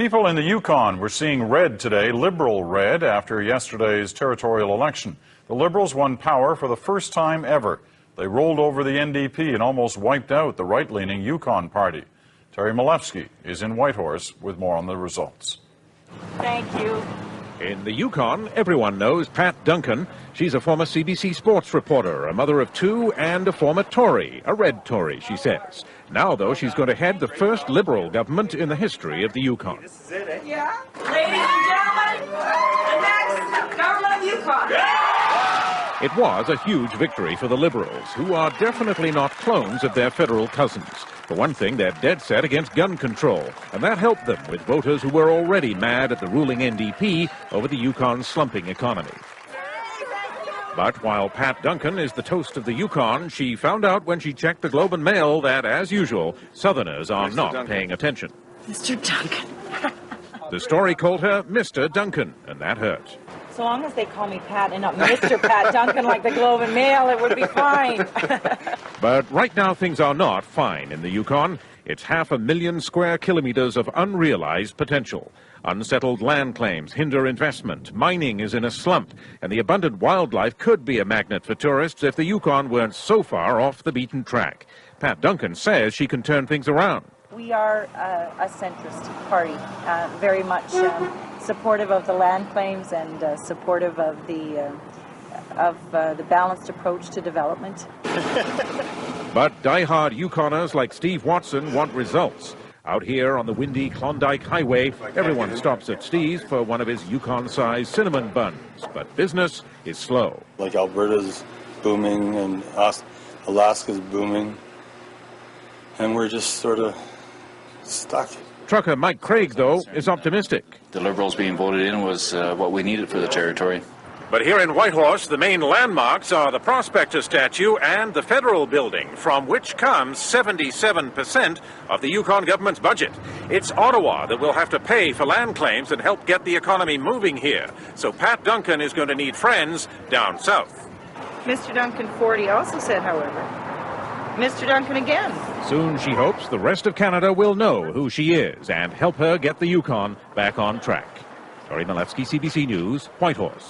People in the Yukon were seeing red today, Liberal red, after yesterday's territorial election. The Liberals won power for the first time ever. They rolled over the NDP and almost wiped out the right-leaning Yukon party. Terry Malevsky is in Whitehorse with more on the results. Thank you. In the Yukon, everyone knows Pat Duncan. She's a former CBC sports reporter, a mother of two, and a former Tory, a red Tory, she says. Now, though, she's going to head the first Liberal government in the history of the Yukon. Yeah. Ladies and gentlemen, the next government of Yukon. It was a huge victory for the Liberals, who are definitely not clones of their federal cousins. For one thing, they're dead set against gun control, and that helped them with voters who were already mad at the ruling NDP over the Yukon's slumping economy. But while Pat Duncan is the toast of the Yukon, she found out when she checked the Globe and Mail that, as usual, Southerners are not paying attention. Mr. Duncan. The story called her Mr. Duncan, and that hurt. So long as they call me Pat and not Mr. Pat Duncan like the Globe and Mail, it would be fine. But right now things are not fine in the Yukon. It's 500,000 square kilometers of unrealized potential. Unsettled land claims hinder investment, mining is in a slump, and the abundant wildlife could be a magnet for tourists if the Yukon weren't so far off the beaten track. Pat Duncan says she can turn things around. We are a centrist party, very much supportive of the land claims and supportive of the balanced approach to development. But die-hard Yukoners like Steve Watson want results. Out here on the windy Klondike Highway, everyone stops at Steve's for one of his Yukon-sized cinnamon buns. But business is slow. Like Alberta's booming and Alaska's booming, and we're just sort of stuck. Trucker Mike Craig, though, is optimistic. The Liberals being voted in was what we needed for the territory. But here in Whitehorse, the main landmarks are the Prospector statue and the federal building, from which comes 77% of the Yukon government's budget. It's Ottawa that will have to pay for land claims and help get the economy moving here. So Pat Duncan is going to need friends down south. Mr. Duncan 40 also said, however, Mr. Duncan again. Soon, she hopes, the rest of Canada will know who she is and help her get the Yukon back on track. Terry Malevsky, CBC News, Whitehorse.